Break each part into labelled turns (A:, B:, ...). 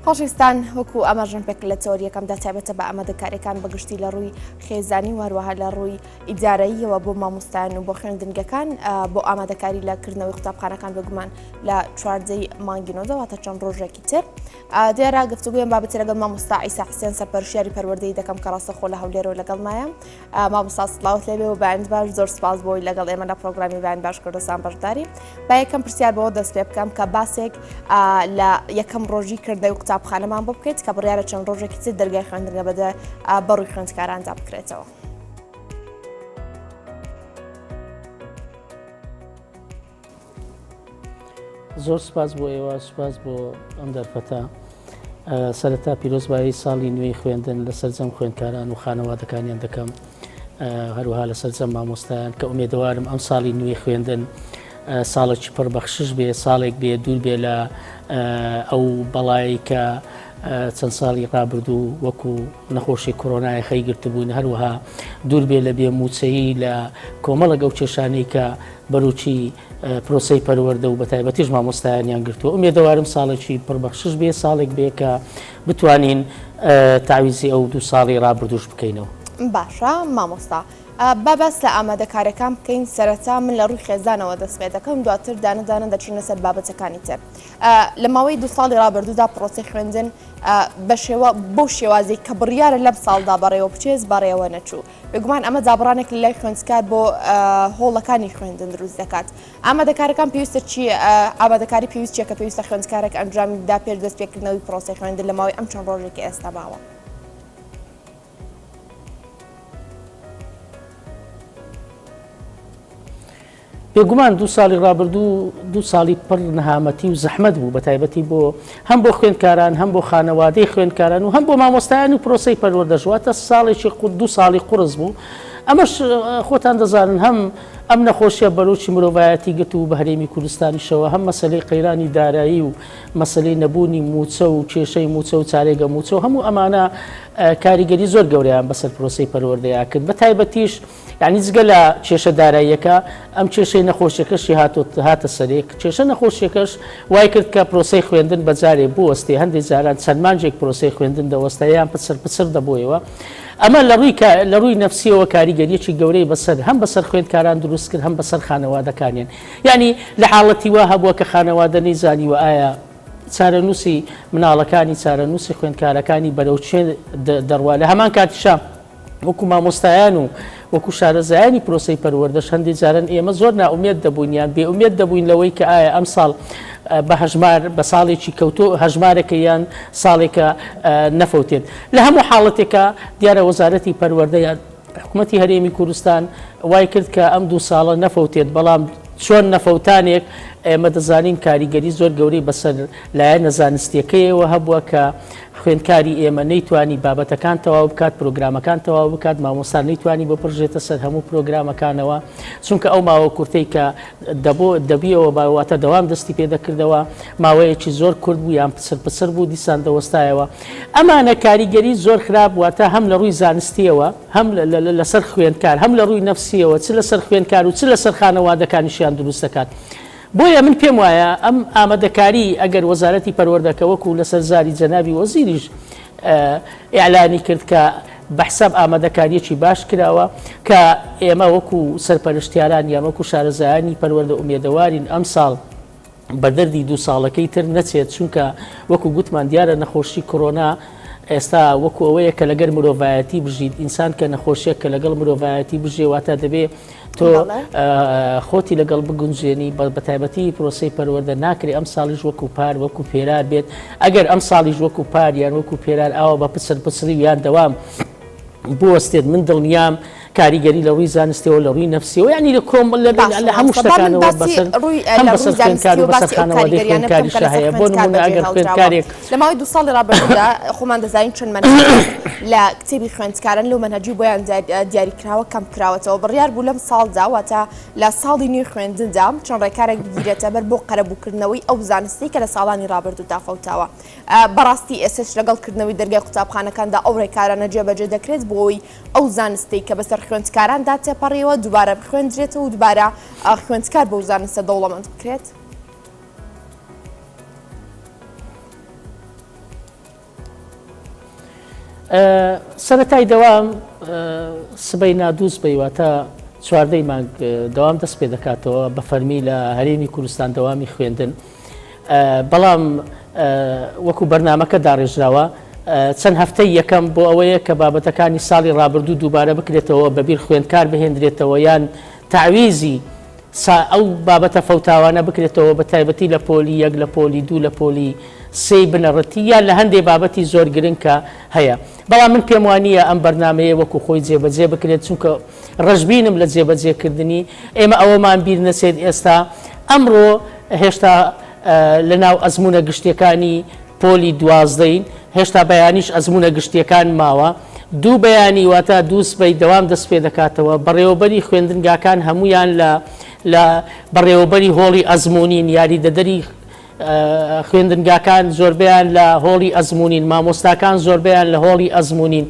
A: خۆشەویستان وەکو ئەمەژن پێک لە تۆریەکەمدا تایبەتە بە ئامادەکاریەکان بەگشتی لە ڕووی خێزانی و هەروەها لە ڕووی ئیجارەییەوە بۆ مامۆستایان و بۆ خوێندنگەکان بۆ ئامادەکاری لە کردنەوەی قوتابخانەکان بگومان لە چواردەی مانگی نۆدەواتە چەند ڕۆژێکی تر دیارە گفتوگویان بابەتی لەگەڵ مامۆستا عیسا حسێن سەرپەرشیاری پەروەردەی دەکەم کە ڕاستەخۆ لە هەولێرەوە لەگەڵمایە مامۆستا سڵاوت لێبێ و بەیان باش زۆر سپاس بۆی لەگەڵ ئێمە لە پرۆگرامی بەیان باش کوردستان بەشداری با یەکەم پرسیار بەوە دەست پێ بکەم کە باسێک لە یەکەم ڕۆژی کردەوەی قوتابخانەمان بۆ بکەیت کە بڕیارە چەند ڕۆژێکی تر دەرگای خوێندنگە بەدە بەڕووی خوێندکاراندا بکرێتەوە.
B: زۆر سپاس بۆ ئێوە سپاس بۆ ئەم دەرفەتە سەرەتا پیرۆزبایی ساڵی نوێی خوێندن لە سەرجەم خوێندکاران و خانەوادەکانیان دەکەم هەروەها لە سەرجەم مامۆستایان کە ئومێدەوارم ئەم ساڵی نوێی خوێندن ساڵێکی پڕبەخشش بێ ساڵێک بێ دوور بێ لە ئەو بەڵایی کە چەند ساڵی ڕابردوو وەکو نەخۆشی کۆرۆنای خەیگرت بووین هەروەها دوور بێ لە بێموچەیی لە کۆمەڵە گەو کێشانەی کە بەروچی پرۆسەی پەروەردە و بە تایبەتیش مامۆستایانیان گرتووە ئومێدەوارم ساڵێکی پڕبەخشش بێ ساڵێک بێ کە بتوانین تاویزی ئەو دوو ساڵی ڕابردوش بکەینەوە.
A: باشە مامۆستا بابەس لە ئامادەکارەکان بکەین سەرەتا من لە ڕووی خێزانەوە دەست پێ دەکەم دواتر دانەدانە دەچینە سەر بابەتەکانی تر لە ماوەی دو ساڵی ڕابردوودا پرۆسی خوێندن بۆ شێوازی کە بڕیارە لەم ساڵدا بەڕێوە بچێز بەڕێوە نەچوو بگومان ئەمە جابڕانێک لە لای خوێندکار بۆ هۆڵەکانی خوێندن دروست دەکات ئامادەکارەکان پێویستە چی ئامادەکاری پێویست چیە کە پێویستە خوێندکارێک ئەنجامی بدا پێش دەست پێکردنەوەی پرۆسی خوێندن لە ماوەی ئەم چەند ڕۆژێکی ئێستا باوە.
B: بێگومان دو ساڵی ڕابردوو دو ساڵی پڕ نەهامەتی و زەحمەت بوو بە تایبەتی بۆ هەم بۆ خوێندکاران هەم بۆ خانەوادەی خوێندکاران و هەم بۆ مامۆستایان و پرۆسەی پەروەردەژواتە ساڵێکی دو ساڵی قورس بوو ئەمەش خۆتان دەزانن هەم ئەم نەخۆشیە بەرۆکی مرۆڤایەتی گرت و بە هەرێمی کوردستانیشەوە هەم مەسەلەی قەیرانی دارایی و مەسەلەی نەبوونی موچە و کێشەی موچە و چارێگە موچە و هەموو ئەمانە کاریگەری زۆر گەورەیان بەسەر پرۆسەی پەروەردەیە کرد بە تایبەتیش یعنی جگە لە کێشە داراییەکە ئەم کێشەی نەخۆشیەکەشی هاتە سەرێک کێشە نەخۆشیەکەش وای کرد کە پرۆسەی خوێندن بەجارێ بوەستی هەندێک جاران چەند مانجێک پرۆسەی خوێندن دەوەستایان پچر دەبوویەوە ئەمە لە ڕووی نەفسیەوە کاریگەریەکی گەورەی بەسەر هەم بەسەر خوێندکاران دروست کرد هەم بەسەر خانەوادەکانیان یعنی لە حاڵەتی وا هەبووە کە خانەوادە نەیزانی و ئایا چارەنووسی مناڵەکانی چارەنووسی خوێندکارەکانی بەرەو چێ دەڕوا لە هەمان کاتیشا وەکو مامۆستایان و وەکو شارەزایانی پرۆسەی پەروەردەش هەندێک جارن ئێمە زۆر ناومێت دەبووینیان بێئومێت دەبووین لەوەی کە ئایا ئەم ساڵ بە هەژمار بە ساڵێکی کەوتۆ هەژمارێکە یان ساڵێکە نەفەوتێت لە هەموو حاڵەتێکە دیارە وەزارەتی پەروەردەیان حکوومەتی هەرێمی کوردستان وای کرد کە ئەم دوو ساڵە نەفەوتێت بەڵام چۆن نەفەوتانێک ئێمە دەزانین کاریگەری زۆر گەورەی بەسەر لایەن نەزانستیەکەیەوە هەبووە کە خوێندکاری ئێمە نەیتوانی بابەتەکان تەواو بکات پرۆگرامەکان تەواو بکات مامۆستان نەیتوانی بۆ پڕژێتە سەر هەموو پرۆگرامەکانەوە چونکە ئەو ماوە کورتەی کە دەبیەوە باواتە دەوام دەستی پێدەکردەوە ماوەیەکی زۆر کورد بوو یان پچر بوو دیسان دەوەستایەوە ئەمانە کاریگەری زۆر خراپ واتە هەم لە ڕووی زانستیەوە هەم لەسەر خوێندکار هەم لە ڕووی نەفسیەوە چ لەسەر خوێندکار و چ لەسر خانەوادەکانیشیان دروست دەکات بۆیە من پێم وایە ئەم ئامادەکاری ئەگەر وەزارەتی پەروەردەکە وەکو لەسەر زاری جەنابی وەزیریش ئیعلانی کرد کە بەحساب ئامادەکاریەکی باش کراوە کە ئێمە وەکو سەرپەرشتیاران یان وەکو شارەزایانی پەروەردە ئومێدەوارین ئەم ساڵ بەدەردی دوو ساڵەکەی تر نەچێت چونکە وەکو گوتمان دیارە نەخۆشی کۆرۆنا ئێستا وەکو ئەوەیە کە لەگەر مرۆڤایەتی بژیت ئینسان کە نەخۆشیە کە لەگەڵ مرۆڤایەتی بژێ واتە دەبێ تۆ خۆتی لەگەڵ بگونجێنی بە تایبەتی پرۆسەی پەروەردە ناکری ئەم ساڵیش وەکو پار وەکو پێرار بێت ئەگەر ئەم ساڵیش وەکو پار یان وەکو پێرار ئاوە بە پچری یان دەوام بوەستێت من دڵنیام کاریگەری لە ڕووی زانستیەوە لە ڕووی نەفسیەوە یعنی لە کۆم لە هەموو شتەکانەوە بەسەر خوێندکار و بەسەر خانەوادەی خوێندکاریش هەیە بۆ نمونە ئەگەر خوێندکارێک
A: لە ماوەی دو ساڵی ڕابردوودا خۆمان دەزانین چەند لە کتێبی خوێندکاران لەو مەنهەجی بۆیان دیاریکراوە کەم کراوەتەوە بڕیار بوو لەم ساڵدا واتە لە ساڵی نوێی خوێندندا چەند ڕێکارێک بگیرێتە بەر بۆ قەرەبووکردنەوەی ئەو زانستی کە لە ساڵانی ڕابردوودا فەوتاوە بەڕاستی ئێسش لەگەڵکردنەوەی دەرگای قوتابخانەکاندا ئەو ڕێکارانە جێبەجێ دەکرێت بۆی ئەو زانستی کە بەسەر خوێندکاراندا تێپەڕیەوە دووبارە بخوێندرێتەوە و دووبارە خوێندکار بەو زانستە دەوڵەمەند بکرێت.
B: سەرەتای دەوام سبەی نادووس بەیواتە چواردەی مانگ دەوام دەست پێ دەکاتەوە بە فەرمی لە هەرێمی کوردستان دەوامی خوێندن بەڵام وەکو بەرنامەکە داڕێژراوە چەند هەفتەی یەکەم بۆ ئەوەیە کە بابەتەکانی ساڵی ڕابردوو دووبارە بکرێتەوە بەبیر خوێندکار بهێنرێتەوە یان تعویزی ئەو بابەتە فەوتاوانە بکرێتەوە بە تایبەتی لە پۆلی یەک لە پۆلی دوو لە پۆلی سێی بنەڕەتی یان لە هەندێک بابەتی زۆر گرنگ کە هەیە بەڵام من پێم وانییە ئەم بەرنمەیە وەکو خۆی جێبەجێ بکرێت چونکە ڕژبینم لە جێبەجێکردنی ئێمە ئەوەمان بیر نەچێت ئێستا ئەمڕۆ هێشتا لە ناو ئەزمونە گشتیەکانی پۆلی دوازدەین هێشتا بەیانیش ئەزمونە گشتیەکان ماوە دوو بەیانی واتە دووسبەی دەوام دەست پێ دەکاتەوە بەڕێوەبەری خوێندنگاکان هەمویان لە بەڕێوەبەری هۆڵی ئەزمونین یاریدەدەری خوێندنگاکان زۆربیان لە هۆڵی ئەزمونین مامۆستاکان زۆربیان لە هۆڵی ئەزمونین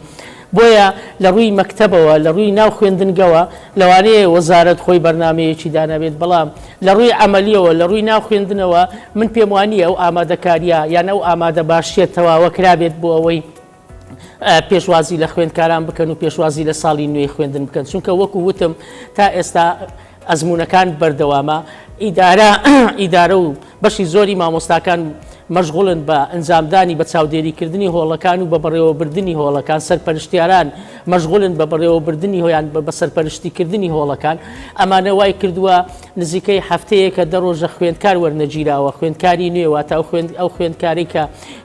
B: بۆیە لە ڕووی مەکتەبەوە لە ڕووی ناو خوێندنگەوە لەوانەیە وەزارەت خۆی بەرنمەیەکی دانەبێت بەڵام لە ڕووی عملیەوە لە ڕووی ناو خوێندنەوە من پێم وانییە ئەو ئامادەکاریە یان ئەو ئامادە باشیە تەواوە کرابێت بۆ ئەوەی پێشوازی لە خوێندکاران بکەن و پێشوازی لە ساڵی نوێی خوێندن بکەن چونکە وەکو وتم تا ئێستا ئەزمونونەکان بەردەوامە ئیدارە و بەشی زۆری مامۆستاکان مەشغوڵن بە ئەنجامدانی بە چاودێریکردنی هۆڵەکان و بە بەڕێوەبردننی هۆڵەکان سەرپەرشتیاران مەشغوڵن بە بەڕێوەبردننی هۆیان بە سەرپەرشتیکردنی هۆڵەکان ئەمانە وای کردووە نزیکەی هەفتەیە کە دەڕۆژە خوێندکار وەرنەگیراوە خوێندکاری نوێواتە ئەو خوێندکاری کە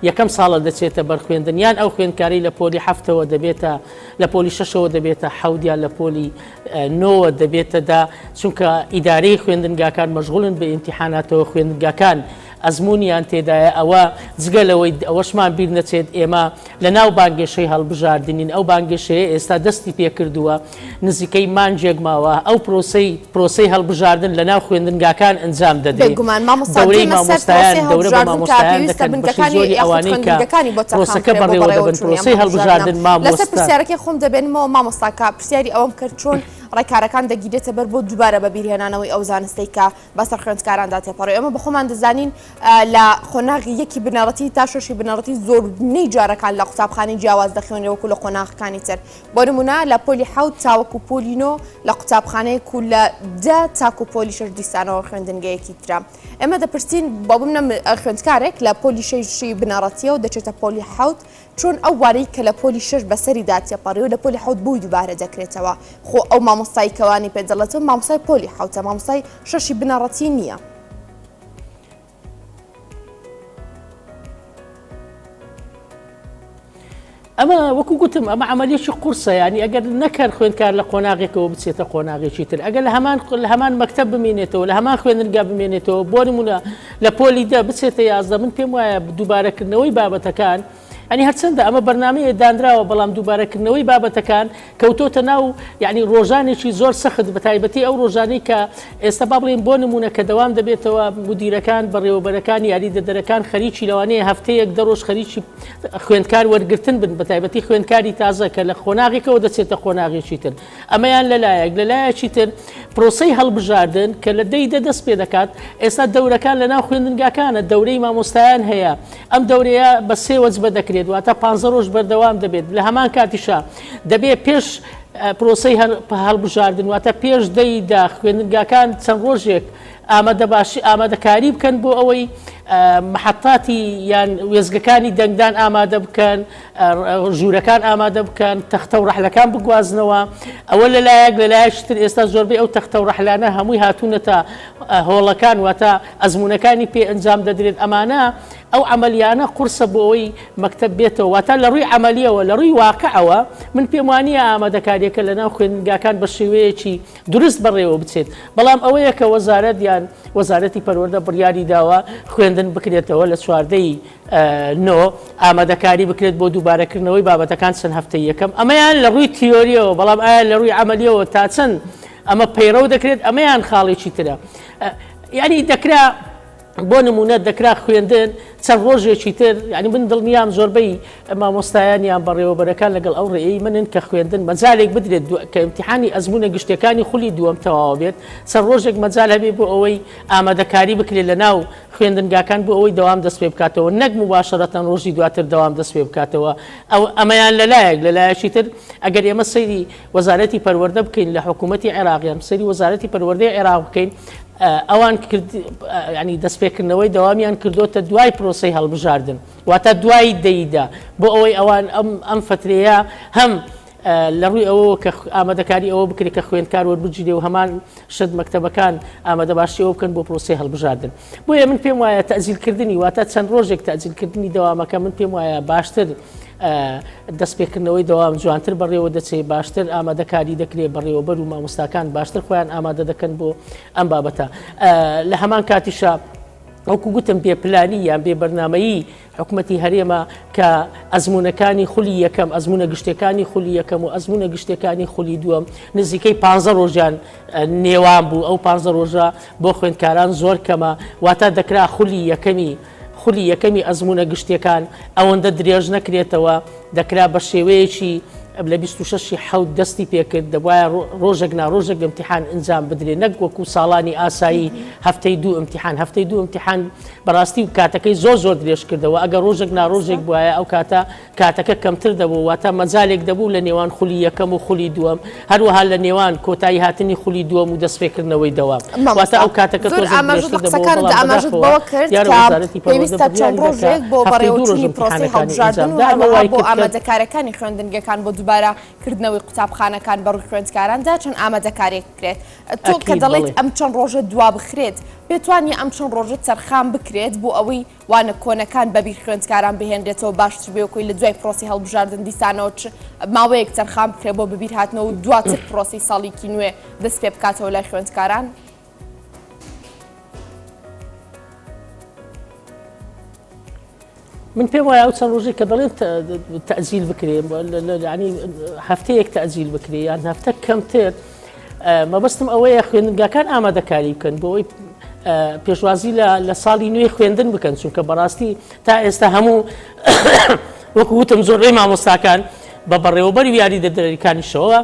B: یەکەم ساڵە دەچێتە بەرخوێندن یان ئەو خوێندکاری لە پۆلی هەفتەوە دەبێتە لە پۆلی شەشەوە دەبێتە حەودیان لە پۆلی نۆوە دەبێتە دا چونکە ئیدارەی خوێندنگاکان مەشغوڵن بە ئیمتیحاناتەوە خوێندنگاکان ئەزمونیان تێدایە ئەوە جگەلەوەی ئەوەشمان بیر نەچێت ئێمە لە ناو بانگێشەی هەڵبژاردنین ئەو بانگێشەیە ئێستا دەستی پێکردووە نزیکەی مانجێک ماوە ئەو پرۆسەی هەڵبژاردن لە ناو خوێندنگاکان ئەنجام دەدەێت دەورەی مامۆستایان دەورە بە مامۆستایان دەکەن بەشی زۆری ئەوانەی کە پرۆسەکە بەڕێوە دەبن پرۆسەی هەڵبژاردن مامۆستا
A: لەسەر پرسیارەکەی خۆم دەبێنمەوە مامۆستاکە پرسیاری ئەوەم کرد چۆن ڕێکارەکان دەگیرێتە بەر بۆ دووبارە بە بیرهێنانەوەی ئەو زانستەی کە بەسەر خوێندکاراندا تێپەڕێ ئەمە بە خۆمان دەزانین لە خۆناغی یەکی بنەڕەتی تا شەشی بنەڕەتی زۆربەی جارەکان لە قوتابخانەی جیاواز دەخوێنرێت وەکو لە خۆناغەکانی تر بۆ نمونە لە پۆلی حەوت تاوەکو پۆلی نۆ لە قوتابخانەیەک و لە دە تاکو پۆلی شەش دیسانەوە خوێندنگەیەکی ترا ئێمە دەپرسین بۆ بمنە خوێندکارێک لە پۆلی شەشی بنەڕەتیەوە دەچێتە پۆلی حەوت چۆن ئەو وارەی کە لە پۆلی شەش بەسەری داتێپەڕی و لە پۆلی حەوت بووی دووبارە دەکرێتەوە خۆ ئەو مامۆستای کەوانی پێدەڵێتەوە مامۆستای پۆلی حەوتە مامۆستای شەشی بنەڕەتی نییە
B: ئەمە وەکو گوتم ئەمە عملیێکی قورسە ینی ئەگەر نەکرد خوێندکار لە قۆناغێکەوە بچێتە قۆناغێکی تر ئەگەر لە هەمان مەکتەب بمێنێتەوە لە هەمان خوێندنگا بمێنێتەوە بۆ نمونە لە پۆلی دا بچێتە یازدە من پێم وایە دووبارەکردنەوەی بابەتەکان ئەنی هەرچەندە ئەمە بەرنامەیە دانراوە بەڵام دووبارەکردنەوەی بابەتەکان کەوتۆتە ناو یعنی ڕۆژانێکی زۆر سەخت بە تایبەتی ئەو ڕۆژانەی کە ئێستا با بڵێن بۆ نمونە کە دەوام دەبێتەوە مدیرەکان بەڕێوەبەرەکان یاریدەدەرەکان خەریکی لەوانەیە هەفتەیەک دەڕۆژ خەریکی خوێندکار وەرگرتن بن بە تایبەتی خوێندکاری تازە کە لە خۆناغێکەوە دەچێتە خۆناغێکی تر ئەمەیان لەلایەکی تر پرۆسەی هەڵبژاردن کە لە دەیدە دەست پێ دەکات ئێستا دەورەکان لە ناو خوێندنگاکانە دەورەی مامۆستایان هەیە ئەم دەورەیە بە سێ وەجبە دەکرێت واتە 15 ڕۆژ بەردەوام دەبێت لە هەمان کاتیشا دەبێت پێش پرۆسەی هەڵبژاردن واتە پێش دەیدا خوێندنگاکان چەند ڕۆژێک ئامادەکاری بکەن بۆ ئەوەی محەتاتی یان وێزگەکانی دەنگدان ئامادە بکەن ژوورەکان ئامادە بکەن تەختە و ڕەحلەکان بگوازنەوە ئەوە لەلایەکتر ئێستا زۆربەی ئەو تەختە و ڕەحلانە هەمووی هاتوونەتە هۆڵەکان واتە ئەزمونونەکانی پێ ئەنجام دەدرێت ئەمانە ئەو عملیانە قورسە بۆ ئەوەی مەکتەب بێتەوە واتە لە ڕووی عملیەوە لە ڕووی واقعەوە من پێم وانییە ئامادەکاریەکە لە ناو خوێندنگاکان بە شێوەیەکی دروست بەڕێوە بچێت بەڵام ئەوەیە کە وەزارەت یان وەزارەتی پەروەردە بڕیاری داوە خوێندن بکرێتەوە لە چواردەی نۆ ئامادەکاری بکرێت بۆ دووبارەکردنەوەی بابەتەکان چەند هەفتەی یەکەم ئەمەیان لە ڕووی تیۆریەوە بەڵام ئایا لە ڕووی عملیەوە تا چەند ئەمە پەیڕەو دەکرێت ئەمەیان خاڵێکی ترە یعنی دەکرا بۆ نمونە دەکرا خوێندن چەند ڕۆژێکی تر ینی من دڵنیام زۆربەی مامۆستایانیان بەڕێوەبەرەکان لەگەڵ ئەو ڕێی منن کە خوێندن مەجالێک بدرێت کە ئیمتیحانی ئەزمونە گشتەکانی خولی دووەم تەواو بێت چەند ڕۆژێک مەجال هەبێ بۆ ئەوەی ئامادەکاری بکرێت لە ناو خوێندنگاکان بۆ ئەوەی دەوام دەست پێ بکاتەوە نەک مباشرەتەن ڕۆژی دواتر دەوام دەست پێ بکاتەوە ئەو ئەمەیان لەلایەکی تر ئەگەر ئێمە سەیری وەزارەتی پەروەردە بکەین لە حکوومەتی عێراقیان سەیری وەزارەتی پەروەردەی عێراق بکەین ئەوان ینی دەستپێکردنەوەی دەوامیان کردوتە دوای پرۆسەی هەڵبژاردن واتە دوای دەیدا بۆ ئەوەی ئەوان ئەم فترەیە هەم لە ڕووی ئەوە کە ئامادەکاری ئەوە بکرێت کە خوێندکار وەربگیرێ و هەمان شت مەکتەبەکان ئامادە باشیەوە بکەن بۆ پرۆسی هەڵبژاردن بۆیە من پێم وایە تەزیلکردنی واتە چەند ڕۆژێک تەزیلکردنی دەوامەکە من پێم وایە باشتر دەستپێکردنەوەی دەوام جوانتر بەڕێوە دەچێت باشتر ئامادەکاری دەکرێت بەڕێوەبەر و مامۆستاکان باشتر خۆیان ئامادە دەکەن بۆ ئەم بابەتە لە هەمان کاتیشە وەکو گوتم بێپلانی یان بێ بەرنامەیی حکوومەتی هەرێمە کە ئەزمونونەکانی خولی یەکەم ئەزمونە گشتەکانی خولی یەکەم و ئەزمونە گشتەکانی خولی دووەم نزیکەی 15 ڕۆژیان نێوان بوو ئەو 15 ڕۆژە بۆ خوێندکاران زۆر کەمە واتە دەکرا خولی یەکەمی ئەزمونە گشتەکان ئەوەندە درێژ نەکرێتەوە دەکرا بە شێوەیەکی لە 26 حەوت دەستی پێکرد دەبایە ڕۆژێک ڕۆژێک ئیمتیحان ئەنجام بدرێت نەک وەکو ساڵانی ئاسایی هەفتەی دوو ئیمتیحان بەڕاستی و کاتەکەی زۆر درێژ کردەوە ئەگەر ڕۆژێک ڕۆژێک بواە ئەو کاتەکە کەمتر دەبوو واتە مەجالێک دەبوو لە نێوان خولی یەکەم و خولی دووەم هەروەها لە نێوان کۆتایی هاتنی خولی دووەم و دەستپێکردنەوەی دەوام واتە ئەو کاتەکە
A: پێویستە چەند ڕۆژێک بۆ بەڕێوەچوونی پرۆسی هەڵبژاردن و هەروەها بۆ ئامادەکاریەکانی خوێندنگەکان بۆ دووبارەکردنەوەی قوتابخانەکان بەڕووی خوێندکاراندا چەند ئامادەکارێک بکرێت تۆ کە دەڵێیت ئەم چەند ڕۆژە دوا بخرێت پێتوانانی ئەم چەند ڕۆژە چرخان بکرێت بۆ ئەوەی وانە کۆنەکان بەبییر خوێندکاران بهێنرێتەوە باشتر بێکۆی لە دوای پرۆسی هەڵبژاردن دیسانەوە ماوەیەک چرخان بکرێت بۆ ببییر هاتنەوە و دواتر پرۆسی ساڵێکی نوێ دەست پێ بکاتەوە لای خوێندکاران
B: من پێم وایە ئەو چەند ڕۆژێک کە دەڵێن تەزیل بکرێ ینی هەفتەیەک تەزیل بکرێ یان هەفتە کەمتر مەبەستم ئەوەیە خوێندنگاکان ئامادەکاری بکەن بۆ ئەوەی پێشوازی لە ساڵی نوێی خوێندن بکەن چونکە بەڕاستی تا ئێستا هەموو وەکو وتم زۆربەی مامۆستاکان بە بەڕێوەبەری یاریدەدەریەکانیشەوە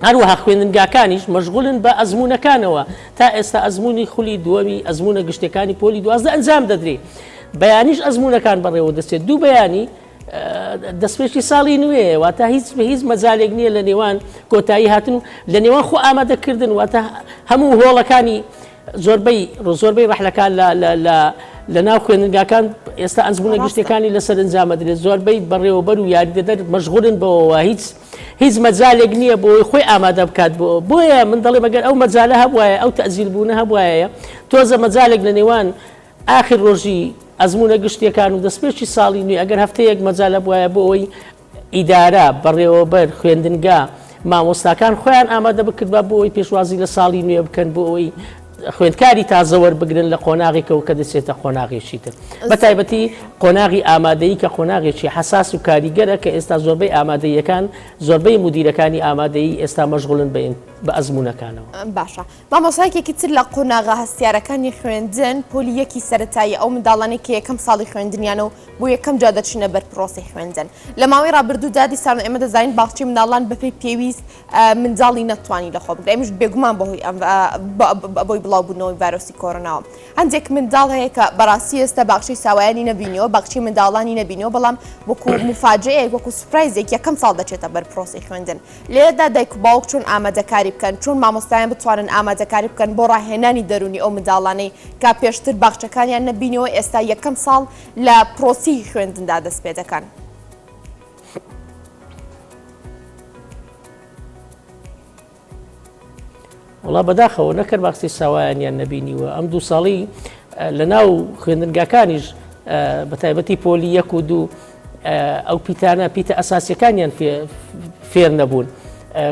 B: هەروەها خوێندنگاکانیش مەشغولن بە ئەزمونونەکانەوە تا ئێستا ئەزمموی خولی دووەمی ئەزمونە گشتەکانی پۆلی 12 ئەنجام دەدرێت بەیانیش ئەزمونونەکان بەڕێوە دەچێت دوو بەیانی دەستپێکی ساڵی نوێ واتە هیچ مەجالێک نییە لە نێوان کۆتایی هاتن و لە نێوان خۆ ئامادەکردن واتە هەموو هۆڵەکانی زۆربەی ڕەحلەکان لە ناو خوێندنگاکان ئێستا ئەزمونە گشتەکانی لەسەر ئەنجام دەدرێت زۆربەی بەڕێوەبەر و یاریدەدەر مەشغولن بەوە هیچ مەجالێک نییە بۆی خۆی ئامادە بکات بۆیە من دەڵێ مەگەر ئەو مەجالە هەبوایە ئەو تەزیل بوونە هەبوایە تۆزە مەجالێک لە نێوان ئاخر ڕۆژی ئەزمونە گشتەکان و دەستپێکی ساڵی نوێ ئەگەر هەفتەیەک مەجالە بواە بۆ ئەوەی ئیدارە بەڕێوەبەر خوێندنگا مامۆستاکان خۆیان ئامادە بکردبا بۆ ئەوەی پێشوازی لە ساڵی نوێ بکەن بۆ ئەوەی خوێندکاری تازەوەر بگرن لە قۆناغێکەوە کە دەچێتە قۆناغێکی تر بەتایبەتی قۆناغی ئامادەیی کە قۆناغێکی حساس و کاریگەرە کە ئێستا زۆربەی ئامادەیەکان زۆربەی مدیرەکانی ئامادەیی ئێستا مەشغولن بە ئەزمونونەکانەوە
A: باشە مامۆستایەکی تر لە قۆناغا هەستیارەکانی خوێندن پۆلی یەکی سەرەتایی ئەو منداڵانی کە یەکەم ساڵی خوێندنیانەوە بۆ یەکەم جا دەچنە بەر پرۆسی خوێندن لە ماوەی ڕابردوودا دیسان ئێمە دەزانین باخچی منداڵان بەپێی پێویست منداڵی نەتوانی لەخۆ بگرێت ئەمیش بێگومان بۆی بڵاوبوونەوەی ڤایرۆسی کۆرۆناوە هەندێک منداڵ هەیە کە بەڕاستی ئێستا باخچەی ساوایانی نەبینیەوە باخچی منداڵانی نەبینەوە بەڵام وەکو مفاجەیەک وەکو سوپرایزێک یەکەم ساڵ دەچێتە بەر پرۆسی خوێندن لێرەدا دایک و باوک چۆن ئامادەکاری بکەن چۆن مامۆستایان بتوانن ئامادەکاری بکەن بۆ ڕاهێنانی دەرونی ئەو منداڵانەی کا پێشتر باخچەکانیان نەبینەوە ئێستا یەکەم ساڵ لە پرۆسی خوێندندا دەست پێ دەکەن
B: وڵا بەداخەوە نەکرد باخچەی ساوایانیان نەبینیوە ئەم دوو ساڵی لە ناو خوێندنگاکانیش بەتایبەتی پۆلی یەک و دوو ئەو پیتە ئەساسیەکانیان فێر نەبوون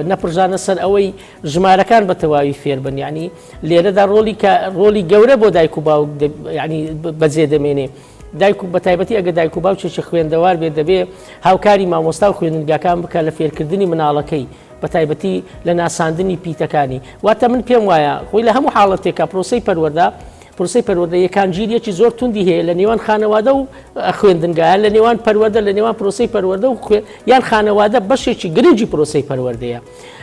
B: نەپڕژانە سەر ئەوەی ژمارەکان بە تەواوی فێر بن یعنی لێرەدا ڕۆلی گەورە بۆ دایک و باوک ینی بەجێ دەمێنێ دایک و بەتایبەتی ئەگە دایک و باوکێکی خوێندەوار بێت دەبێ هاوکاری مامۆستا و خوێندنگاکان بکە لە فێرکردنی مناڵەکەی بەتایبەتی لە ناساندنی پیتەکانی واتە من پێم وایە خۆی لە هەموو حاڵەتێکە پرۆسەی پەروەردە یەکانگیریەکی زۆر توندی هەیە لە نێوان خانەوادە و خوێندنگایان لە نێوان پەروەردە لە نێوان پرۆسەی پەروەردە و یان خانەوادە بەشێکی گرنگی پرۆسەی پەروەردەیە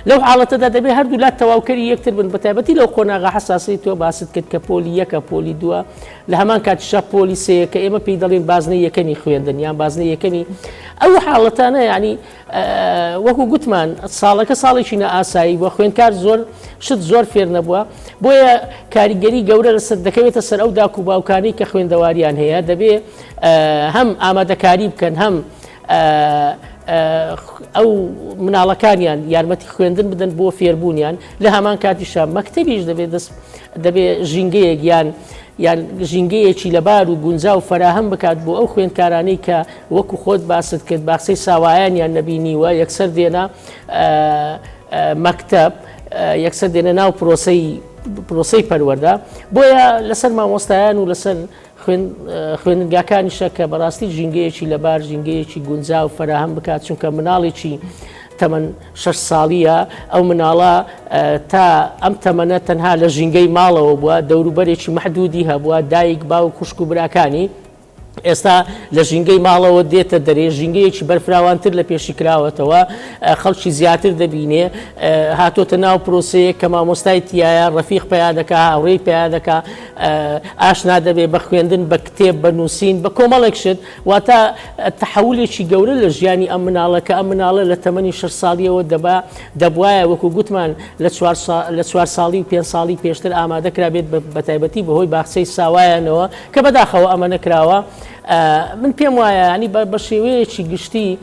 B: لەو حاڵەتەدا دەبێت هەردوو لات تەواوکەری یەکتر بن بەتایبەتی لەو قۆناغا حساسی تۆ باست کرد کە پۆلی یەکە پۆلی دووە لە هەمان کاتیشا پۆلیسەیە کە ئێمە پێی دەڵێن بازنەی یەکەمی خوێندن یان بازنەی یەکەمی ئەو حاڵەتانە ینی وەکو گوتمان ساڵەکە ساڵێکی نەئاسایی بووە خوێندکار زۆر فێر نەبووە بۆیە کاریگەری گەورە لەسەر دەکەوێتە سەر ئەو داک و باوکانی کە خوێندەواریان هەیە دەبێ هەم ئامادەکاری بکەن هەم ئەو مناڵەکانیان یارمەتی خوێندن بدەن بۆ فێربوونیان لە هەمان کاتیشا مەکتەبیش دەبێ ژینگەیەک یان ژینگەیەکی لەبار و گونجا و فراهەم بکات بۆ ئەو خوێندکارانەی کە وەکو خۆت باست کرد باخسەی ساوایانیان نەبینیوە یەکسەر دێنە مەکتەب یەکسەر دێنە ناو پرۆسەی پەروەردە بۆیە لەسەر مامۆستایان و لەسەر خوێندنگاکانیشە کە بەڕاستی ژینگەیەکی لەبار ژینگەیەکی گونجا و فراهەم بکات چونکە مناڵێکی تەمەەن 6 ساڵیە ئەو مناڵە تا ئەم تەمەنە تەنها لە ژینگەی ماڵەوە بووە دەوروبەرێکی مەحدودی هەبووە دایک باو خوشک و براکانی ئێستا لە ژینگەی ماڵەوە دێتە دەرێ ژینگەیەکی بەرفراوانتر لە پێشی کراوەتەوە خەڵکی زیاتر دەبینێ هاتۆتە ناو پرۆسەیە کە مامۆستای تایە ڕەفیق پیا دەکا هاوڕێی پیا دەکا ئاشنا دەبێ بە خوێندن بە کتێب بە نووسین بە کۆمەڵێک شت واتە تەحولێکی گەورە لە ژیانی ئەم مناڵە کە ئەم مناڵە لە تەمەنی 6 ساڵیەوە دەبوایە وەکو گوتمان لە 4 ساڵی و 5 ساڵی پێشتر ئامادەکرا بێت بە تایبەتی بەهۆی باخچەی ساوایانەوە کە بەداخەوە ئەمە نەکراوە من پێم وایە ینی بە شێوەیەکی گشتی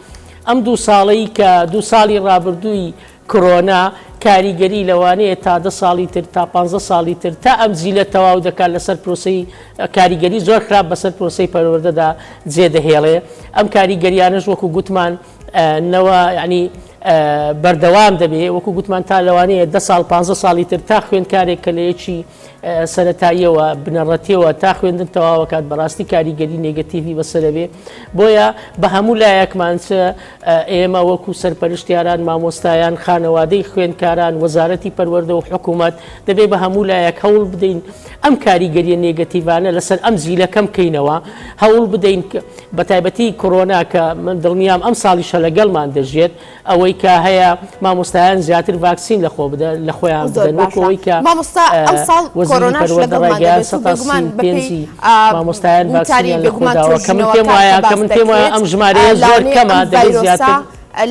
B: ئەم 2 ساڵی کە 2 ساڵی ڕابردووی کۆرۆنا کاریگەری لەوانەیە تا 10 ساڵی تر تا 15 ساڵی تر تا ئەم زیلە تەواو دەکات لەسەر پرۆسەی کاریگەری زۆر خراپ بەسەر پرۆسەی پەروەردەدا جێدەهێڵێ ئەم کاریگەریانش وەکو گوتمان نەوە ینی بەردەوام دەبێ وەکو گوتمان تا لەوانەیە 10 ساڵ 15 ساڵی تر تا خوێندکارێک کە لە یەکی سەرەتاییەوە بنەڕەتیەوە تا خوێندن تەواوەکات بەڕاستی کاریگەری نێگەتیڤی بەسەرەبێ بۆیە بە هەموو لایەکمانچە ئێمە وەکو سەرپەرشتیاران مامۆستایان خانەوادەی خوێندکاران وەزارەتی پەروەردە و حکوومەت دەبێ بە هەموو لایەک هەوڵ بدەین ئەم کاریگەریە نێگەتیڤانە لەسەر ئەم زیلەکەم بکەینەوە هەوڵ بدەین بە تایبەتی کۆرۆنا کە من دڵنیام ئەم ساڵیشە لەگەڵمان دەژێت ئەوەی کە هەیە مامۆستایان زیاتر ڤاکسین لە خۆ بدە لە خۆیان بدەن وەکەوەی کە
A: کۆرۆناش لەگەڵمان
B: مامۆستایان ڤاکسینیان لە خۆداوە کە من پێم وایە ئەم ژمارەیە زۆر کەمە دەبێت زیاتر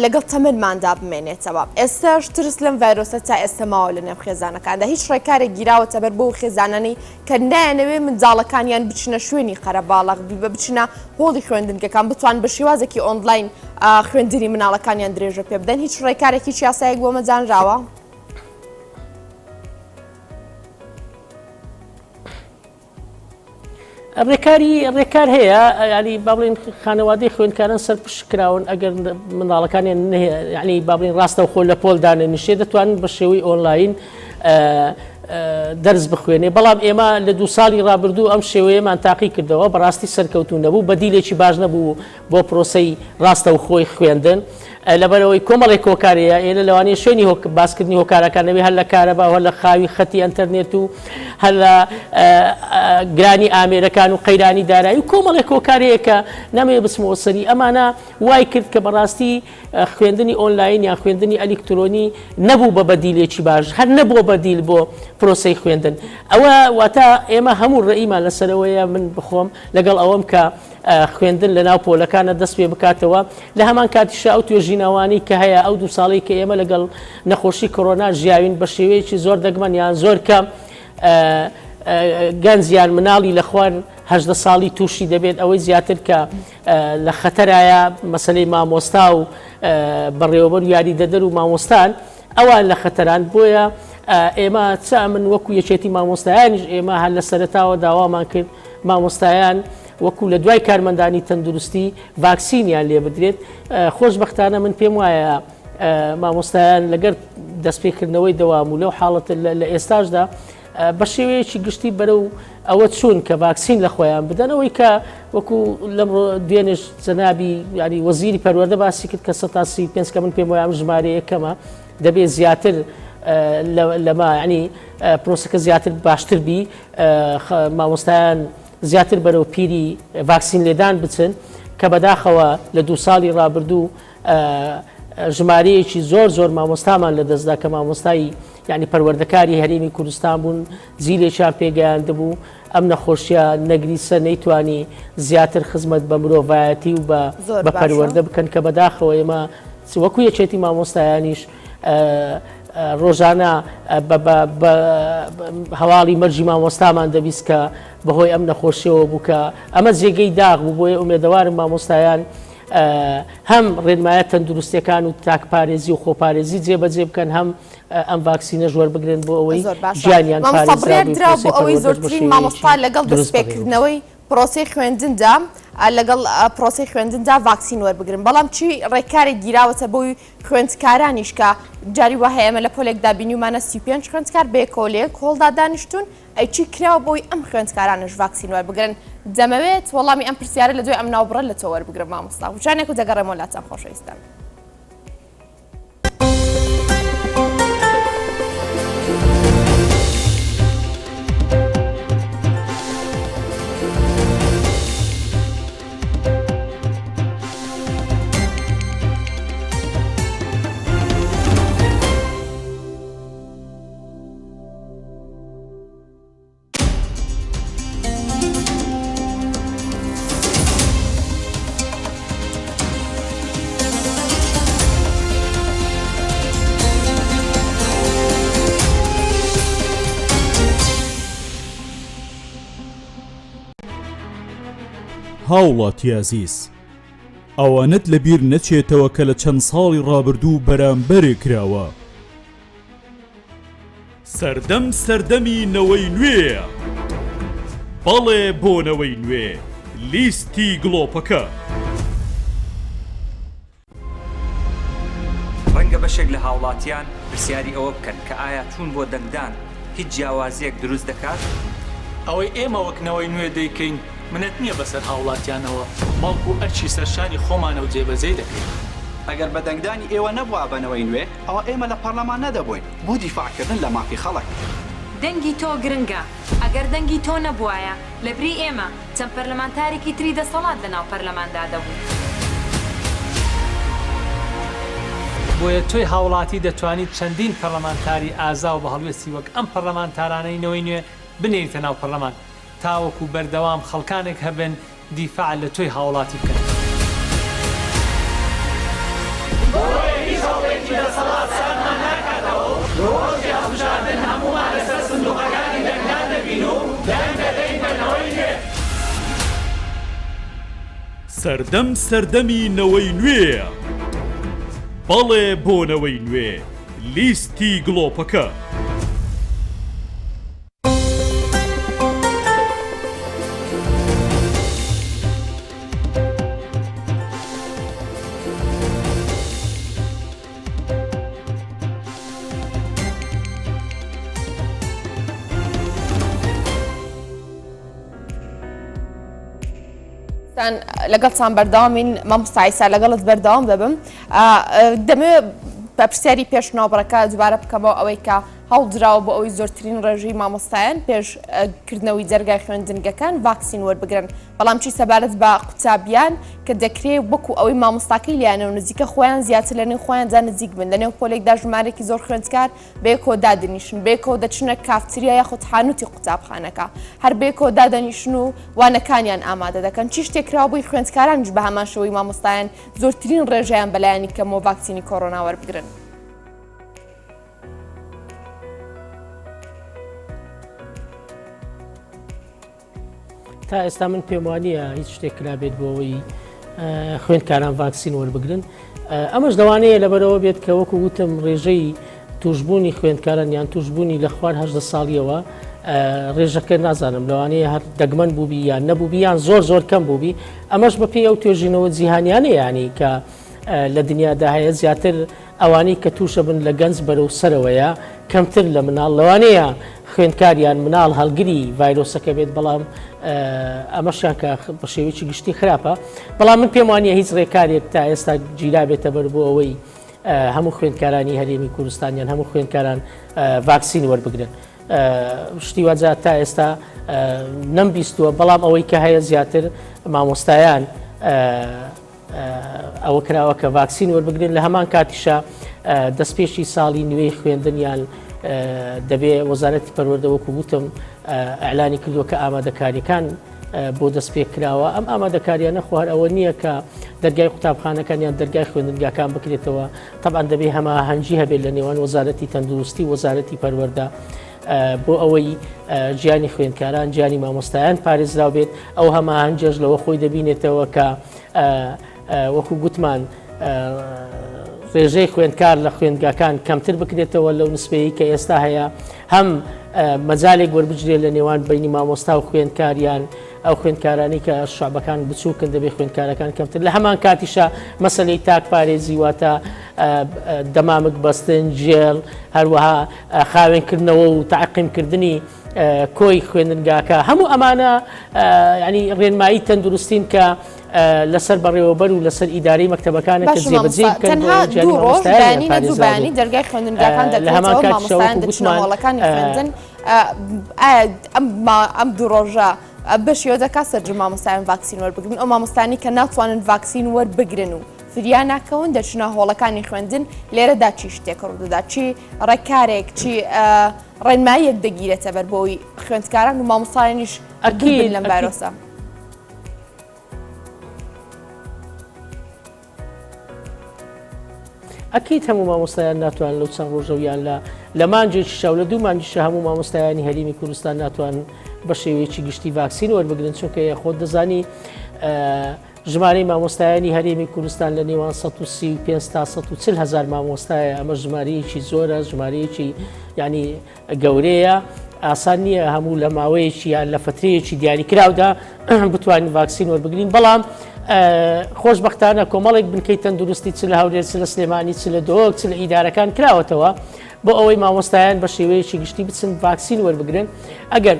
A: لەگەڵ تەمەنماندا بمێنێتەوە ئێستاش ترس لەم ڤایرۆسە تا ئێستا ماوە لە نێو خێزانەکاندا هیچ ڕێکارێک گیراوەتە بەر بۆ خێزانانی کە نایەنەوێ منداڵەکانیان بچنە شوێنی قەرەباڵغ بە بچنە هۆڵی خوێندنگەکان بتوان بە شێوازێکی ئۆنلاین خوێندنی مناڵەکانیان درێژە پێ بدەن هیچ ڕێکارێکی یاسایەک بۆ مەجانراوە؟
B: ڕێکار هەیە ینی با بڵێن خانەوادەی خوێندکاران سەرپشکراون ئەگەر منداڵەکانیان ینی با بڵێن ڕاستە و خۆ لە پۆلدانە نیشێ دەتوانن بە شێوەی ئۆنلاین دەرز بخوێنێ بەڵام ئێمە لە 2 ساڵی ڕابردوو ئەم شێوەیەمان تاقی کردەوە بەڕاستی سەرکەوتون نەبوو بەدیلێکی باش نەبوو بۆ پرۆسەی ڕاستە و خۆی خوێندن لەبەرەوەی کۆمەڵی کۆکارەیە ئێرە لەوانەیە شوێنی باسکردنی هۆکارەکانەوەی هەر لە کارەبا هەر لە خاوی خەتی ئەنتەرنێت و هەر لە گرانی ئامێرەکان و قەیرانی دارایی و کۆمەڵی کۆکارەیە کە نامەوێت بچمەوە سەری ئەمانە وای کرد کە بەڕاستی خوێندنی ئۆنلاین یان خوێندنی ئەلکترۆنی نەبوو بە بەدیلێکی باش هەر نەبووە بەدیل بۆ پرۆسەی خوێندن ئەوە واتە ئێمە هەموو ڕێیمان لەسەرەوەیە من بخۆم لەگەڵ ئەوەم کە خوێندن لە ناو پۆلەکانە دەست پێ بکاتەوە لە هەمان کاتیشا ئەو توێژینەوانی کە هەیە ئەو 2 ساڵی کە ئێمە لەگەڵ نەخۆشی کۆرۆنا ژیاوین بە شێوەیەکی زۆر دەگمەن یان زۆر کەم گەنجیان مناڵی لە خوار 18 ساڵی تووشی دەبێت ئەوەی زیاتر کە لە خەتەرایە مەسەلەی مامۆستا و بەڕێوەبەر و یاریدەدەر و مامۆستان ئەوان لە خەتەران بۆیە ئێمە چا من وەکو یەکێتی مامۆستایانیش ئێمە هەر لە سەرەتاوە داوامان کرد مامۆستایان وەکو لە دوای کارمەندانی تەندروستی ڤاکسینیان لێ بدرێت خۆشبەختانە من پێم وایە مامۆستایان لەگەر دەستپێکردنەوەی دەوام و لەو حاڵەتە لە ئێستاشدا بە شێوەیەکی گشتی بەرەو ئەوە چوون کە ڤاکسین لە خۆیان بدەنەوەی کە وەکو لەمڕۆ دوێنێش جەنابی ینی وەزیری پەروەردە باسی کرد کە 135 کە من پێم وایە ئەم ژمارە یەکەمە دەبێت زیاتر لەما ینی پرۆسەکە زیاتر باشتر بی مامۆستایان زیاتر بەرەو پیری ڤاکسین لێدان بچن کە بەداخەوە لە 2 ساڵی ڕابردوو ژمارەیەکی زۆر مامۆستامان لە دەستدا کە مامۆستایی یعنی پەروەردەکاری هەرێمی کوردستان بوون زیرێکیان پێگەیاندەبوو ئەم نەخۆشیە نەگریسە نەیتوانی زیاتر خزمەت بە مرۆڤایەتی و بە پەروەردە بکەن کە بەداخەوە ئێمە وەکو یەکێتی مامۆستایانیش ڕۆژانە هەواڵی مەرجی مامۆستامان دەبیست کە بەهۆی ئەم نەخۆشیەوە بووکە ئەمە جێگەی داغ بوو بۆیە ئومێدەوارم مامۆستایان هەم ڕێنمایە تەندروستیەکان و تاکپارێزی و خۆپارێزی جێبەجێ بکەن هەم ئەم ڤاکسینە ژوەر بگرن بۆ ئەوەی ژیانیان
A: پارێزرا بۆ ئەوەی زۆرترین مامۆستا لەگەڵ دەستپێکردنەوەی پرۆسی خوێندندا لەگەڵ پرۆسی خوێندندا ڤاکسین وەربگرن بەڵام چی ڕێکارێک گیراوەتە بۆی خوێندکارانیش کە جاری وە هەیە ئێمە لە پۆلێکدا بینیمانە 35 خوێندکار بێ کۆلێک هۆڵدا دانیشتون ئەی چی کراوە بۆی ئەم خوێندکارانش ڤاکسین وەربگرن دەمەوێت وەڵامی ئەم پرسیارە لە دوای ئەم ناوبڕە لە تۆ وەربگرم مامۆستا وجانێک و دەگەڕێمەوە لاتان خۆشەویستان.
C: هاوڵاتی عزیز ئەوانت لەبیر نەچێتەوە کە لە چەند ساڵی ڕابردوو بەرامبەرێک کراوە سەردەمی نەوەی نوێیە بەڵێ بۆ نەوەی نوێ لیستی گڵۆپەکە
D: ڕەنگە بەشێک لە هاوڵاتیان پرسیاری ئەوە بکەن کە ئایا چوون بۆ دەنگدان هیچ جیاوازیەک دروست دەکات؟
E: ئەوەی ئێمە وەکنەوەی نوێ دەیکەین منەت نییە بەسەر هاوڵاتیانەوە بەڵکو ئەرچی سەرشانی خۆمانە و جێبەجێ دەکەین.
F: ئەگەر بە دەنگدانی ئێوە نەبووە بەنەوەی نوێ ئەوە ئێمە لە پەرلەمان نەدەبووین بۆ دیفاعکردن لە مافی خەڵک.
G: دەنگی تۆ گرنگە ئەگەر دەنگی تۆ نەبووایە لە بری ئێمە چەند پەرلەمانتارێکی تری دەسەڵات لەناو پەرلەماندا دەبوو.
E: بۆیە تۆی هاوڵاتی دەتوانیت چەندین پەرلەمانتاری ئازا و بە هەڵوێستی وەک ئەم پەرلەمانتارانەی نەوەی نوێ بنێریتە ناو پەرلەمان تاوەکو بەردەوام خەڵکانێک هەبن دیفاع لە تۆی هاوڵاتی بکەن.
C: سەردەمی نەوەی نوێیە بەڵێ بۆ نەوەی نوێ لیستی گڵۆپەکە
A: لەگەڵ چان بەردەوامین مامۆستا عیسا لەگەڵت بەردەوام دەبم دەمەوێت بە پرسیاری پێش ناوبڕەکە دووبارە بکەمەوە ئەوەی کە هەڵدراوە بۆ ئەوەی زۆرترین ڕێژەی مامۆستایان پێشکردنەوەی جەرگای خوێندنگەکان ڤاکسین وەربگرن بەڵام چی سەبارەت بە قوتابیان کە دەکرێت وەکو ئەوەی مامۆستاکەی لیانەوە نزیکە خۆیان زیاتر لە نێو خۆیاندا نزیک بن لەنێو پۆلێکدا ژمارێکی زۆر خوێندکار بێکۆ دادەنیشن بێکەوە دەچنە کافتریا یاخود حانوتی قوتابخانەکە هەر بێکۆ دادەنیشن و وانەکانیان ئامادە دەکەن چی شتێکراوە بۆی خوێندکارانش بە هەمان شەوەی مامۆستایان زۆرترین ڕێژەیان بەلایانی کەمەوە ڤاکسینی کۆڕۆنا وەربگرن.
B: تا ئێستا من پێم وانییە هیچ شتێک کرابێت بۆ ئەوەی خوێندکاران ڤاکسین وەربگرن ئەمەش دەوانەیە لەبەرەوە بێت کە وەکو وتم ڕێژەی توشببوونی خوێندکاران یان توشببوونی لە خوار 18 ساڵیەوە ڕێژەکە نازانم لەوانەیە هەر دەگمەن بووبی یان نەبووبی یان زۆر کەم بووبی ئەمەش بەپێی ئەو توێژینەوە جیهانیانە یانی کە لە دنیادا هەیە زیاتر ئەوانەی کە تووشە بن لە گەنج بەرەو سەرەوەیە کەمتر لە مناڵ لەوانەیە خوێندکاریان مناڵ هەڵگری ڤایرۆسەکە بێت بەڵام ئەمەشیان کە بە شێوەیەکی گشتی خراپە بەڵام من پێم وانییە هیچ ڕێکارێک تا ئێستا گیرا بێتە بەر بۆ ئەوەی هەموو خوێندکارانی هەرێمی کوردستانیان هەموو خوێندکاران ڤاکسین وەربگرن شتی واجات تا ئێستا نەمبیستووە بەڵام ئەوەی کە هەیە زیاتر مامۆستایان ئەوە کراوە کە ڤاکسین وەربگرن لە هەمان کاتیشە دەستپێشی ساڵی نوێی خوێندنیان دەبێ وەزارەتی پەروەردە وەکو گوتم ئەعلانی کردووە کە ئامادەکاریەکان بۆ دەست پێ کراوە ئەم ئامادەکاریانە خوار ئەوە نییە کە دەرگای قوتابخانەکانیان دەرگای خوێندنگاکان بکرێتەوە طبعاً دەبێ هەماهەنگی هەبێت لە نێوان وەزارەتی تەندروستی وەزارەتی پەروەردە بۆ ئەوەی گیانی خوێندکاران گیانی مامۆستایان پارێزراو بێت ئەو هەماهەنگەش لەوە خۆی دەبینێتەوە کە وەکو گوتمان ڕێژەی خوێندکار لە خوێندگاکان کەمتر بکرێتەوە لەو نسبەیە کە ئێستا هەیە هەم مەجالێک وەربگرێت لە نێوان بینی مامۆستا و خوێندکاریان ئەو خوێندکارانی کە شعبەکان بچووکن دەبێت خوێندکارەکان کەمتر لە هەمان کاتیشە مەسەلەی تاک پارێزی واتە دەمامک بەستن جێڵ هەروەها خاوێنکردنەوە و تعقیمکردنی کۆی خوێندنگاکە هەموو ئەمانە ینی ڕێنمایی تەندروستین کە لەسەر بەڕێوەبەر و لەسەر ئیداری مەکتەبەکانە کە جێبەجێ
A: تەنها دوو ڕۆژ بەیانی نەجوبانی دەرگای خوێندنگاکان دەکرێتەوە مامۆستایان دەچنەوەڵەکانی خوێندن ئەم دوو ڕۆژە بەشیەوە دەکات سەررج مامۆستایان ڤاکسین وەربگرن ئەو مامۆستانی کە ناتوانن ڤاکسین وەربگرن و فریان ناکەون دەچنە هۆڵەکانی خوێندن لێرەدا چی شتێک ڕوودەدا چی ڕێکارێک چی ڕێنماییەک دەگیرێتە بەر بۆی خوێندکاران و مامۆستایانیش ئەکید لەم ڤایرۆسە
B: ئەکیت هەموو مامۆستایان ناتوان لەو چەند ڕۆژەویان لە مانجێکی شەو لە دوو مانجیشە هەموو مامۆستایانی هەرێمی کوردستان ناتوان بە شێوەیەکی گشتی ڤاکسین وەربگرن چونکە خۆت دەزانی ژمارەی مامۆستایانی هەرێمی کوردستان لە نێوان 135 تا 140 هزار مامۆستایە ئەمە ژمارەیەکی زۆرە ژمارەیەکی ینی گەورەیە ئاسان نییە هەموو لە ماوەیەکی یان لە فترەیەکی دیاریکراودا بتوانین ڤاکسین وەربگرین بەڵام خۆشبەختانە کۆمەڵێک بنکەی تەندروستی چ لە هەولێر چ لە سلێمانی چ لە دۆک چ لە ئیدارەکان کراوەتەوە بۆ ئەوەی مامۆستایان بە شێوەیەکی گشتی بچن ڤاکسین وەربگرن ئەگەر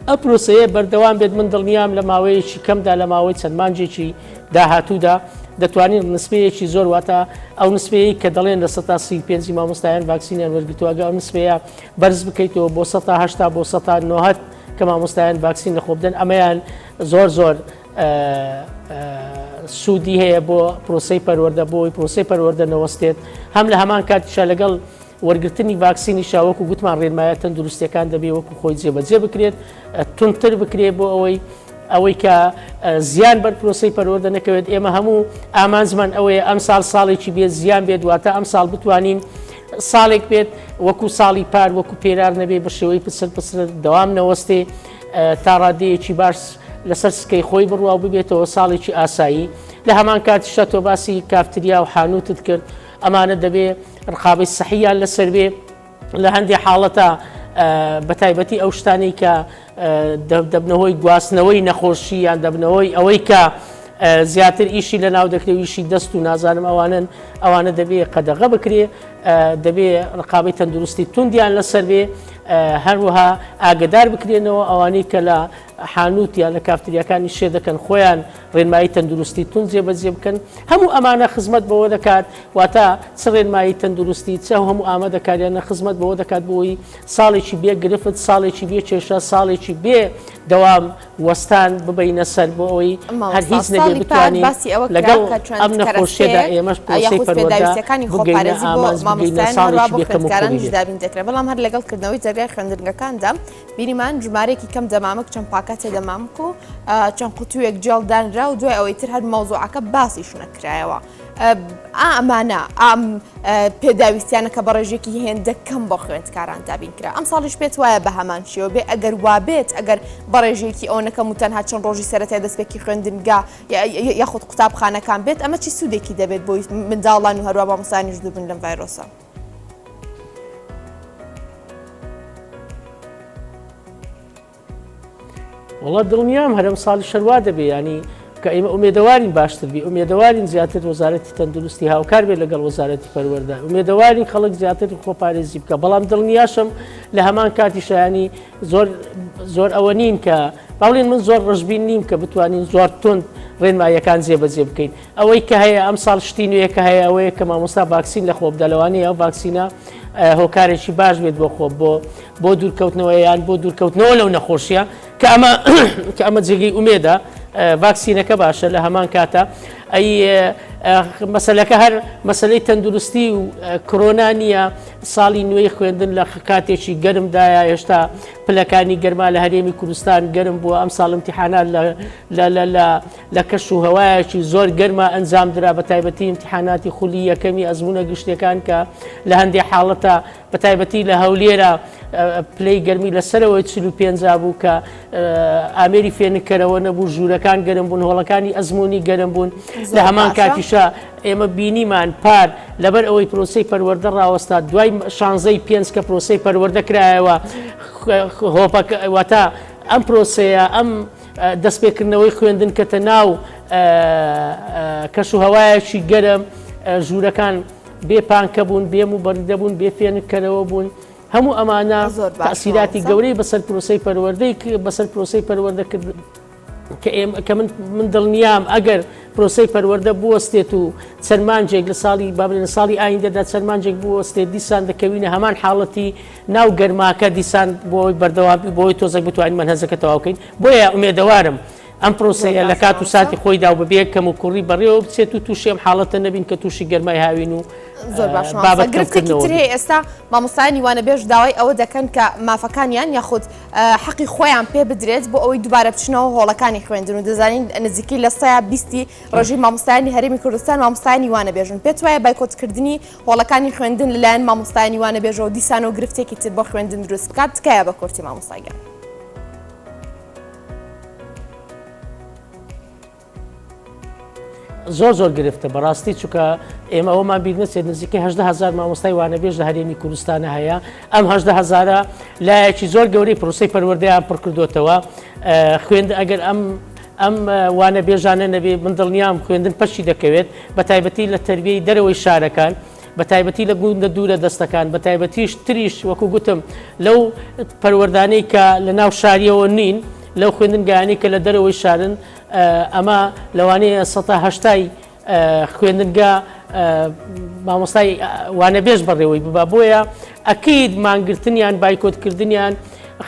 B: ئەو پرۆسەیە بەردەوام بێت من دڵنیام لە ماوەیەکی کەمدا لە ماوەی چەند مانجێکی داهاتوودا دەتوانین نسبەیەکی زۆر واتە ئەو نسبەیە کە دەڵێن لە 35 مامۆستایان ڤاکسینیان وەرگرتووەگە ئەو نسبەیە بەرز بکەیتەوە بۆ 180 بۆ 190 کە مامۆستایان ڤاکسین لەخۆ بدەن ئەمەیان زۆر سوودی هەیە بۆ پرۆسەی پەروەردە بۆی پرۆسەی پەروەردە نەوەستێت هەم لە هەمان کاتیشە لەگەڵ وەرگرتنی ڤاکسینی شاوەکو گوتمان ڕێنمایە تەندروستیەکان دەبێت وەکو خۆی جێبەجێ بکرێت تونتر بکرێت بۆ ئەوەی کە زیان بەر پرۆسەی پەروەردە نەکەوێت ئێمە هەموو ئامانجمان ئەوەیە ئەم ساڵ ساڵێکی بێت زیان بێت واتە ئەم ساڵ بتوانین ساڵێک بێت وەکو ساڵی پار وەکو پێرار نەبێت بە شێوەی پسر دەوام نەوەستێ تا ڕادەیەکی باش لەسەر سکەی خۆی بڕوا ببێتەوە ساڵێکی ئاسایی لە هەمان کاتیشە تۆ باسی کافتریا و حانوتت کرد ئەمانە دەبێت ڕقابەی سەحیان لەسەر بێ لە هەندێک حاڵەتە بە تایبەتی ئەو شتانەی کە دەبنەوەی گواستنەوەی نەخۆشی یان دەبنەوەی ئەوەی کە زیاتر ئیشی لە ناو دەکرێویشی دەست و نازانم ئەوانە دەبێت قەدەغە بکرێ دەبێت ڕقابەی تەندروستی توندیان لەسەر بێ هەروەها ئاگدار بکرێنەوە ئەوانەی کە لە حانوتیان لە کافتریەکانی شێ دەکەن خۆیان ڕێنمایی تەندروستی تون جێبەجێ بکەن هەموو ئەمانە خزمەت بەوە دەکات واتە چ ڕێنمایی تەندروستی چە هەموو ئامادەکاریانە خزمەت بەوە دەکات بۆی ساڵێکی بێ گرفت ساڵێکی بێ کێشە ساڵێکی بێ دەوام وەستان ببینە سەر بۆ ئەوەی هەر هیچ نەبێ بتوانین لەگەڵ ئەم نەخۆشیەدا ئێمەش پرۆسەی پەروەردەکانی
A: خۆپارێزی بۆ مامۆستایان بۆ خوێندکارانیش دابین دەکرێت بەڵام هەر لەگەڵکردنەوەی جەرگای خوێندنگەکاندا بینیمان ژمارەیەکی کەم دەمامک چەند پاکەتێ دەمامک و چەند قوتوویەک جێڵ دانرا و دوای ئەوەی تر هەر مەوزوعەکە باسیش نەکرایەوە ئەمانە ئەم پێداویستیانە کە بە ڕێژێکی هێندە کەم بۆ خوێندکاران دابین کرا ئەم ساڵیش پێت وایە بە هەمان شێوە بێ ئەگەر وابێت ئەگەر بە ڕێژێکی ئەو نەکەم و تەنها چەند ڕۆژی سەرەتای دەستپێکی خوێندنگا یاخود قوتابخانەکان بێت ئەمە چی سوودێکی دەبێت بۆی منداڵان و هەروە مامۆستایانیش دووبن لەم ڤایرۆسە
B: وڵات دڵنیام هەرم ساڵی شەروا دەبێ ینی کە ئێمە ئومێدەوارین باشتر بی ئومێدەوارین زیاتر وەزارەتی تەندروستی هاوکار بێت لەگەڵ وەزارەتی پەروەردە ئومێدەوارین خەڵک زیاتر خۆپارێزی بکە بەڵام دڵنیاشم لە هەمان کاتیشە ینی زۆر ئەوە نین کە باڵێن من زۆر ڕژبین نیم کە بتوانین زۆر تند ڕێنماییەکان جێبەجێ بکەین ئەوەی کە هەیە ئەم ساڵ شتی نوێ کە هەیە ئەوەیە کە مامۆستا ڤاکسین لە خۆ بدە لەوانەیە ئەو ڤاکسینە هۆکارێکی باش بێت بۆ خۆ بۆ دوورکەوتنەوە یان بۆ دوورکەوتنەوە لەو نەخۆشیە کە ئەمە جێگەی ئومێدە ڤاکسینەکە باشە لە هەمان کاتە ئەی مەسەلەکە هەر مەسلەی تەندروستی و کۆرۆنا نییە ساڵی نوێی خوێندن لە کاتێکی گەرمدایە هێشتا پلەکانی گەرما لە هەرێمی کوردستان گەرم بووە ئەم ساڵ امتحانات لە کەش و هەوایەکی زۆر گەرمە ئەنجام درا بە تایبەتی امتحاناتی خولی یەکەمی ئەزمونە گشتەکان کە لە هەندێک حاڵەتە بە تایبەتی لە هەولێرە پلەی گەرمی لەسەرەوەی 45 بوو کە ئامێری فێنکەرەوە نەبوو ژوورەکان گەرم بوون هۆڵەکانی ئەزمموی گەرم بوون لە هەمان کاتیشە ئێمە بینیمان پار لەبەر ئەوەی پرۆسی پەروەردە ڕاوەستا دوای شانزەی پێنج کە پرۆسی پەروەردە کرایەوە هۆپەکەواتە ئەم پرۆسەیە ئەم دەستپێکردنەوەی خوێندن کەتە ناو کەش و هەوایەکی گەرم ژوورەکان بێپانکە بوون بێم و بەردە بوون بێ فێنکەرەوە بوون هەموو ئەمانە تەسیراتی گەورەی بەسەر پرۆسی پەروەردەی بەسەر پرۆسی پەروەردە کرد کە من دڵنیام ئەگەر پرۆسی پەروەردە بوەستێت و چەرمانجێک لە ساڵی بابلێن ساڵی ئایندەدا چەرمانجێک بوەستێت دیسان دەکەوینە هەمان حاڵەتی ناو گەرماکە دیسان بۆی بەردەوامی بۆی تۆزێک بتوانین منهەزەکە تەواو بکەین بۆیە ئومێدەوارم ئەم پرۆسەیە لە کات و ساتی خۆیدا و بەبێ کەم و کوڕی بەڕێوە بچێت و تووشی ئەم حاڵەتە نەبین کە تووشی گەرمای هاوین و
A: زۆر باش گرفتێکی ترێ ئێستا مامۆستای نیوانە بێژ داوای ئەوە دەکەن کە مافەکانیان یاخود حەقی خۆیان پێ بدرێت بۆ ئەوەی دووبارە بچنەوە هۆڵەکانی خوێندن و دەزانین نزیکی لە 120 ڕژی مامۆستایانی هەرێمی کوردستان مامۆستای نیوانە بێژن پێت وایە بایکۆتکردنی هۆڵەکانی خوێندن لەلایەن مامۆستای نیوانە بێژەوە دیسان و گرفتێکی تر بۆ خوێندن دروست بکات تکایە بە کورتی مامۆستایگە
B: زۆر گرفتە بەڕاستی چونکە ئێمە ئەومان بیر نەچێت نزیکەی 80,000 مامۆستای وانەبێژ لە هەرێمی کوردستانە هەیە ئەم 80,000 لایەکی زۆر گەورەی پرۆسی پەروەردەیان پڕ کردوتەوە خوێند ئەگەر ئەم وانە بێژانە نەبێ من دڵنیام خوێندن پەشی دەکەوێت بە تایبەتی لە تەربیەی دەرەوەی شارەکان بە تایبەتی لە گوندە دوورە دەستەکان بە تایبەتیش تریش وەکو گوتم لەو پەروەردانەی کە لە ناو شاریەوە نین لەو خوێندنگایانی کە لە دەرەوەی شارن ئەمە لەوانەیە 180 خوێندنگە مامۆستای وانەبێژ بەڕێوەی ببا بۆیە ئەکید مانگرتنیان بایکۆتکردنیان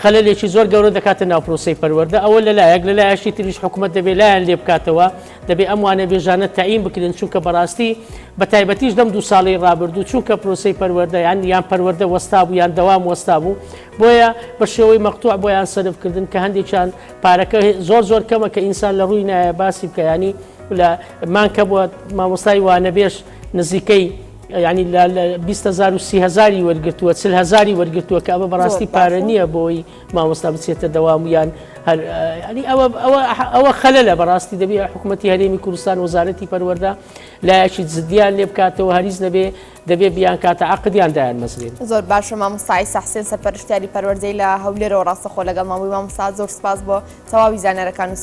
B: خەلەلێکی زۆر گەورە دەکاتە ناو پرۆسی پەروەردە ئەوە لەلایەک لەلایەشی تریش حکوومەت دەبێت لایەن لێ بکاتەوە دەبێت ئەم وانەبێژانە تەعین بکرێن چونکە بەڕاستی بە تایبەتیش دەم 2 ساڵی ڕابردوو چونکە پرۆسی پەروەردە یان پەروەردە وەستا بوو یان دەوام وەستا بوو بۆیە بە شێوەی مەقتوع بۆیان سەرفکردن کە هەندێکیان پارەکە زۆر کەمە کە ئینسان لە ڕووی نایە باسی بکەیانی لە مانکە بووە مامۆستای وانەبێژ نزیکەی ینی لە 20,000 و 30,000 وەرگرتووە 40,000 وەرگرتووە کە ئەمە بەڕاستی پارە نییە بۆی مامۆستا بچێتە دەوام یان ئەوە خەلەلە بەڕاستی دەبێت حکوومەتی هەرێمی کوردستان وەزارەتی پەروەردە لایەکی جدیان لێ بکاتەوە هەریز دەبێت بیان کاتە عقدیان دایان مەسلێن
A: زۆر باشە مامۆستای سەحسێن سەرپەرشتیاری پەروەردەی لە هەولێرەوە ڕاستەخۆ لەگەڵ مامۆی مامۆستا زۆر سپاس بۆ تەواوی زانەرەکان و